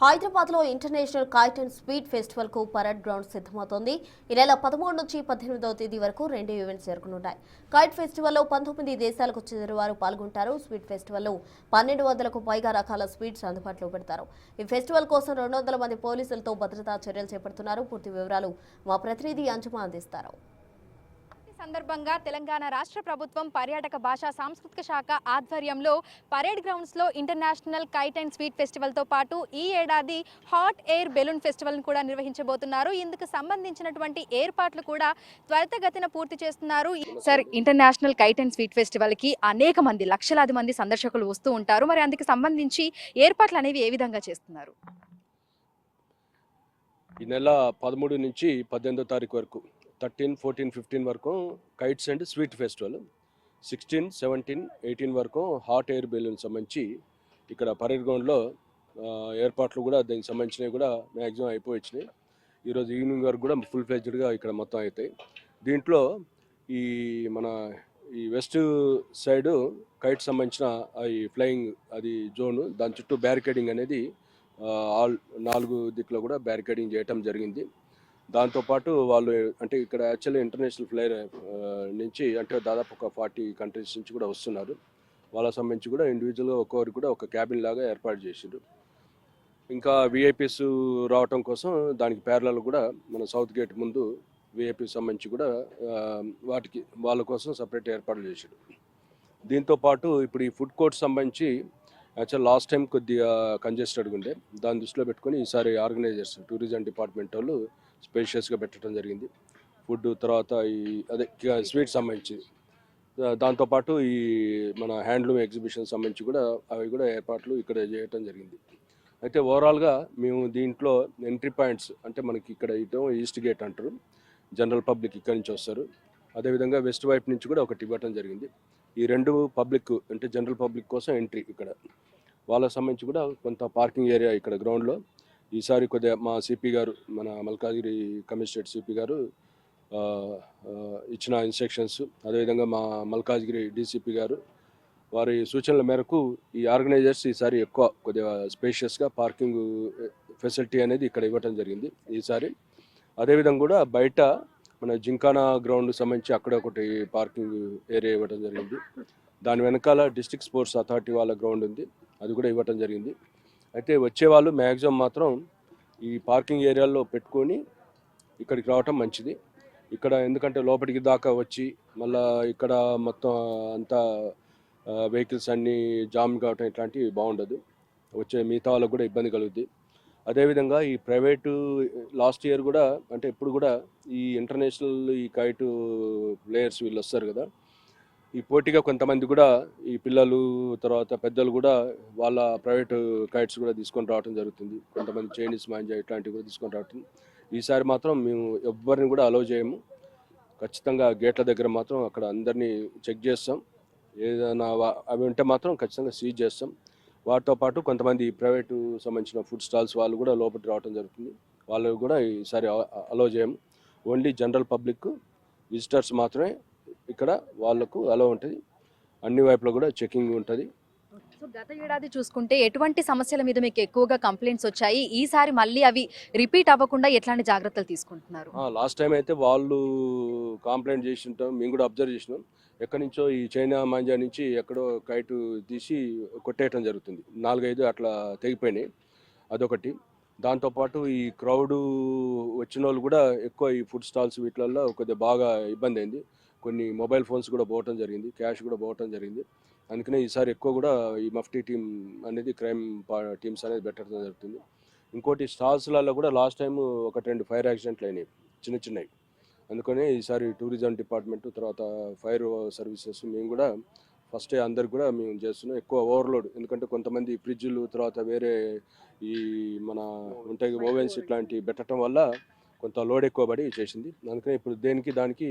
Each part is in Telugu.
హైదరాబాద్ లో international kite and speed festival కు పరేడ్ గ్రౌండ్ సిద్ధమవుతోంది. ఈ నెల 13 నుంచి 18వ తేదీ వరకు 2 ఈవెంట్స్ జరగనున్నాయి. కైట్ ఫెస్టివల్ లో 19 దేశాలకు చెందిన వారు పాల్గొంటారు. స్పీడ్ ఫెస్టివల్ లో 1200కు పైగా రకాల స్పీడ్స్ అందుబాటులో పెడతారు. ఈ ఫెస్టివల్ కోసం 200 మంది పోలీసులతో భద్రతా చర్యలు చేపడుతున్నారు. పూర్తి వివరాలు మా ప్రతినిధి అంజుమా అందిస్తారు. సందర్భంగా తెలంగాణ రాష్ట్ర ప్రభుత్వం పర్యాటక భాషా సాంస్కృతిక శాఖ ఆధ్వర్యంలో పరేడ్ గ్రౌండ్స్ లో international kite and sweet festival తో పాటు ఈ ఏడాది హాట్ ఎయిర్ బెలూన్ ఫెస్టివల్ ను కూడా నిర్వహించబోతున్నారు. ఇందుకు సంబంధించినటువంటి ఏర్పాట్లు కూడా త్వరితగతిన పూర్తి చేస్తున్నారు. Sir, international kite and sweet festival కి అనేక మంది లక్షలాది మంది సందర్శకులు వస్తూ ఉంటారు. మరి అందుకు సంబంధించి ఏర్పాట్లు అనేవి ఏ విధంగా చేస్తున్నారు? ఈ నెల 13 నుంచి 18వ తారీఖు వరకు 13, 14, 15 వరకు కైట్స్ అండ్ స్వీట్ ఫెస్టివల్, 16, 17, 18 వరకు హాట్ ఎయిర్ బెలూన్ సంబంధించి ఇక్కడ పరేడ్ గ్రౌండ్లో ఏర్పాట్లు కూడా దానికి సంబంధించినవి కూడా మ్యాక్సిమం అయిపోయినాయి. ఈరోజు ఈవినింగ్ వరకు కూడా ఫుల్ ఫ్లెడ్జ్డ్గా ఇక్కడ మొత్తం అవుతాయి. దీంట్లో మన వెస్ట్ సైడు కైట్ సంబంధించిన ఈ ఫ్లయింగ్ అది జోను, దాని చుట్టూ బ్యారికేడింగ్ అనేది ఆల్ 4 దిక్కులో కూడా బ్యారికేడింగ్ చేయటం జరిగింది. దాంతోపాటు వాళ్ళు అంటే ఇక్కడ యాక్చువల్లీ ఇంటర్నేషనల్ ఫ్లైర్ నుంచి అంటే దాదాపు ఒక 40 కంట్రీస్ నుంచి కూడా వస్తున్నారు. వాళ్ళకి సంబంధించి కూడా ఇండివిజువల్గా ఒక్కొక్కరికి కూడా ఒక క్యాబిన్ లాగా ఏర్పాటు చేసారు. ఇంకా విఐపీస్ రావటం కోసం దానికి ప్యారలల్ కూడా మన సౌత్ గేట్ ముందు విఐపీకి సంబంధించి కూడా వాటికి వాళ్ళ కోసం సపరేట్ ఏర్పాట్లు చేశారు. దీంతోపాటు ఇప్పుడు ఈ ఫుడ్ కోర్ట్ సంబంధించి యాక్చువల్ లాస్ట్ టైం కొద్దిగా కంజెస్టెడ్గా ఉండే, దాన్ని దృష్టిలో పెట్టుకొని ఈసారి ఆర్గనైజర్స్ టూరిజం డిపార్ట్మెంట్ వాళ్ళు స్పేషియస్గా పెట్టడం జరిగింది. ఫుడ్ తర్వాత అదే స్వీట్ సంబంధించి, దాంతోపాటు మన హ్యాండ్లూమ్ ఎగ్జిబిషన్ సంబంధించి కూడా అవి కూడా ఏర్పాట్లు ఇక్కడ చేయటం జరిగింది. అయితే ఓవరాల్గా మేము దీంట్లో ఎంట్రీ పాయింట్స్ అంటే మనకి ఇక్కడ ఇటో ఈస్ట్ గేట్ అంటారు, జనరల్ పబ్లిక్ ఇక్కడి నుంచి వస్తారు. అదేవిధంగా వెస్ట్ వైపు నుంచి కూడా ఒకటి ఇవ్వటం జరిగింది. ఈ 2 పబ్లిక్ అంటే జనరల్ పబ్లిక్ కోసం ఎంట్రీ ఇక్కడ. వాళ్ళకి సంబంధించి కూడా కొంత పార్కింగ్ ఏరియా ఇక్కడ గ్రౌండ్లో ఈసారి కొద్దిగా మా సిపి గారు, మన మల్కాజ్గిరి కమిషనరేట్ సిపి గారు ఇచ్చిన ఇన్స్ట్రక్షన్స్, అదేవిధంగా మా మల్కాజ్గిరి డీసీపీ గారు వారి సూచనల మేరకు ఈ ఆర్గనైజర్స్ ఈసారి ఎక్కువ కొద్దిగా స్పేషియస్గా పార్కింగ్ ఫెసిలిటీ అనేది ఇక్కడ ఇవ్వటం జరిగింది ఈసారి. అదేవిధంగా కూడా బయట మన జింకానా గ్రౌండ్ సంబంధించి అక్కడ ఒకటి పార్కింగ్ ఏరియా ఇవ్వటం జరిగింది. దాని వెనకాల డిస్ట్రిక్ట్ స్పోర్ట్స్ అథారిటీ వాళ్ళ గ్రౌండ్ ఉంది, అది కూడా ఇవ్వటం జరిగింది. అయితే వచ్చేవాళ్ళు మ్యాక్సిమం మాత్రం ఈ పార్కింగ్ ఏరియాల్లో పెట్టుకొని ఇక్కడికి రావటం మంచిది. ఇక్కడ ఎందుకంటే లోపలికి దాకా వచ్చి మళ్ళీ ఇక్కడ మొత్తం అంతా వెహికల్స్ అన్నీ జామ్ కావటం ఇట్లాంటివి బాగుండదు, వచ్చే మిగతా వాళ్ళకు కూడా ఇబ్బంది కలుగుద్ది. అదేవిధంగా ఈ ప్రైవేటు లాస్ట్ ఇయర్ కూడా అంటే ఇప్పుడు కూడా ఈ ఇంటర్నేషనల్ ఈ కైట్ ప్లేయర్స్ వీళ్ళు వస్తారు కదా, ఈ పోటీగా కొంతమంది కూడా ఈ పిల్లలు తర్వాత పెద్దలు కూడా వాళ్ళ ప్రైవేట్ కైట్స్ కూడా తీసుకొని రావడం జరుగుతుంది. కొంతమంది చైనీస్ మాంజా ఇట్లాంటివి కూడా తీసుకొని రావటం. ఈసారి మాత్రం మేము ఎవ్వరిని కూడా అలౌ చేయము. ఖచ్చితంగా గేట్ల దగ్గర మాత్రం అక్కడ అందరినీ చెక్ చేస్తాం. ఏదైనా అవి ఉంటే మాత్రం ఖచ్చితంగా సీజ్ చేస్తాం. వాటితో పాటు కొంతమంది ప్రైవేటు సంబంధించిన ఫుడ్ స్టాల్స్ వాళ్ళు కూడా లోపలికి రావడం జరుగుతుంది. వాళ్ళు కూడా ఈసారి అలౌ చేయము. ఓన్లీ జనరల్ పబ్లిక్ విజిటర్స్ మాత్రమే ఇక్కడ వాళ్ళకు అలౌ ఉంటుంది. అన్ని వైపులో కూడా చెకింగ్ ఉంటుంది. సో గత ఏడాది చూసుకుంటే ఎటువంటి సమస్యల మీద మీకు ఎక్కువగా కంప్లైంట్స్ వచ్చాయి? ఈసారి మళ్ళీ అవి రిపీట్ అవ్వకుండా ఎట్లాంటి జాగ్రత్తలు తీసుకుంటున్నారు? లాస్ట్ టైం అయితే వాళ్ళు కంప్లైంట్ చేసి ఉంటాం, మేము కూడా అబ్జర్వ్ చేసినాం. ఎక్కడి నుంచో ఈ చైనా మాంజా నుంచి ఎక్కడో కైటు తీసి కొట్టేయటం జరుగుతుంది. 4-5 అట్లా తెగిపోయినాయి, అదొకటి. దాంతోపాటు ఈ క్రౌడు వచ్చిన వాళ్ళు కూడా ఎక్కువ ఈ ఫుడ్ స్టాల్స్ వీటిలలో కొద్దిగా బాగా ఇబ్బంది అయింది. కొన్ని మొబైల్ ఫోన్స్ కూడా పోవటం జరిగింది, క్యాష్ కూడా పోవటం జరిగింది. అందుకనే ఈసారి ఎక్కువ కూడా ఈ మఫ్టీ టీం అనేది క్రైమ్ టీమ్స్ అనేది పెట్టడం జరుగుతుంది. ఇంకోటి స్టాల్స్లలో కూడా లాస్ట్ టైం 1-2 ఫైర్ యాక్సిడెంట్లు అయినాయి చిన్నవి. అందుకని ఈసారి టూరిజం డిపార్ట్మెంట్ తర్వాత ఫైర్ సర్వీసెస్ మేము కూడా ఫస్ట్ అందరికి కూడా మేము చేస్తున్నాం. ఎక్కువ ఓవర్లోడ్, ఎందుకంటే కొంతమంది ఫ్రిడ్జ్లు తర్వాత వేరే ఈ మన ఉంటాయి ఓవెన్స్ ఇట్లాంటి పెట్టడం వల్ల కొంత లోడ్ ఎక్కువ పడి చేసింది. అందుకని ఇప్పుడు దానికి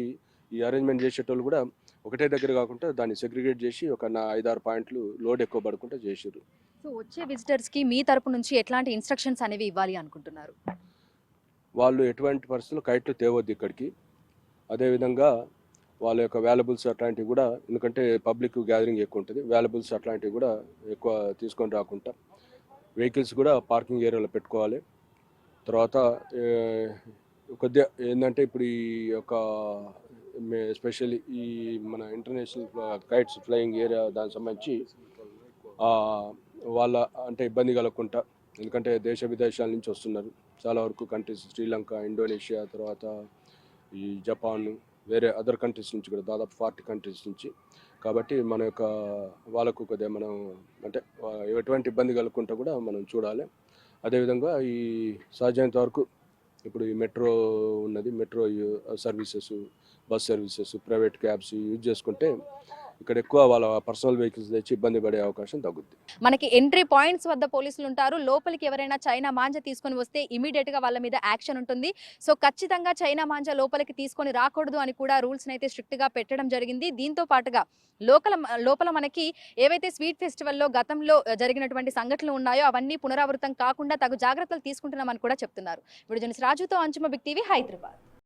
ఈ అరేంజ్మెంట్ చేసేటోళ్ళు కూడా ఒకటే దగ్గర కాకుండా దాన్ని సెగ్రిగేట్ చేసి ఒక 5-6 పాయింట్లు లోడ్ ఎక్కువ పడకుండా చేసారు. సో వచ్చే విజిటర్స్కి మీ తరపు నుంచి ఎట్లాంటి ఇన్స్ట్రక్షన్స్ అనేవి ఇవ్వాలి అనుకుంటున్నారు? వాళ్ళు ఎటువంటి పరిస్థితుల్లో కైట్లు తేవద్దు ఇక్కడికి. అదేవిధంగా వాళ్ళ యొక్క వాల్యుబుల్స్ అట్లాంటివి కూడా, ఎందుకంటే పబ్లిక్ గ్యాదరింగ్ ఎక్కువ ఉంటుంది, వాల్యుబుల్స్ అట్లాంటివి కూడా ఎక్కువ తీసుకొని రాకుండా వెహికల్స్ కూడా పార్కింగ్ ఏరియాలో పెట్టుకోవాలి. తర్వాత కొద్దిగా ఏంటంటే ఇప్పుడు ఈ యొక్క ఎస్పెషల్లీ ఈ మన ఇంటర్నేషనల్ కైట్స్ ఫ్లయింగ్ ఏరియా దానికి సంబంధించి వాళ్ళ అంటే ఇబ్బంది కలగకుండా, ఎందుకంటే దేశ విదేశాల నుంచి వస్తున్నారు చాలా వరకు కంట్రీస్, శ్రీలంక, ఇండోనేషియా, తర్వాత ఈ జపాన్, వేరే అదర్ కంట్రీస్ నుంచి కూడా దాదాపు 40 కంట్రీస్ నుంచి. కాబట్టి మన యొక్క వాళ్ళకు కొద్దిగా మనం అంటే ఎటువంటి ఇబ్బంది కలగకుండా కూడా మనం చూడాలి. అదేవిధంగా ఈ సాధ్యమైనంత వరకు ఇప్పుడు ఈ మెట్రో ఉన్నది, metro services, bus services, private cabs use చేసుకుంటే ఇక్కడ ఎక్కువ వాళ్ళ పర్సనల్ వెహికల్స్ తెచ్చి ఇబ్బంది పడే అవకాశం తగ్గుద్ది. మనకి ఎంట్రీ పాయింట్స్ వద్ద పోలీసులు ఉంటారు. లోపలికి ఎవరైనా చైనా మాంజ తీసుకొని వస్తే ఇమీడియట్ గా వాళ్ళ మీద యాక్షన్ ఉంటుంది. సో ఖచ్చితంగా చైనా మాంజ లోపలికి తీసుకొని రాకూడదు అని కూడా రూల్స్ అయితే స్ట్రిక్ట్ గా పెట్టడం జరిగింది. దీంతో పాటుగా లోపల మనకి ఏవైతే స్వీట్ ఫెస్టివల్లో గతంలో జరిగినటువంటి సంఘటనలు ఉన్నాయో అవన్నీ పునరావృతం కాకుండా తగు జాగ్రత్తలు తీసుకుంటున్నామని కూడా చెప్తున్నారు. వీడియో జర్నలిస్ట్ రాజుతో అంచుమ బిగ్ టీవీ, హైదరాబాద్.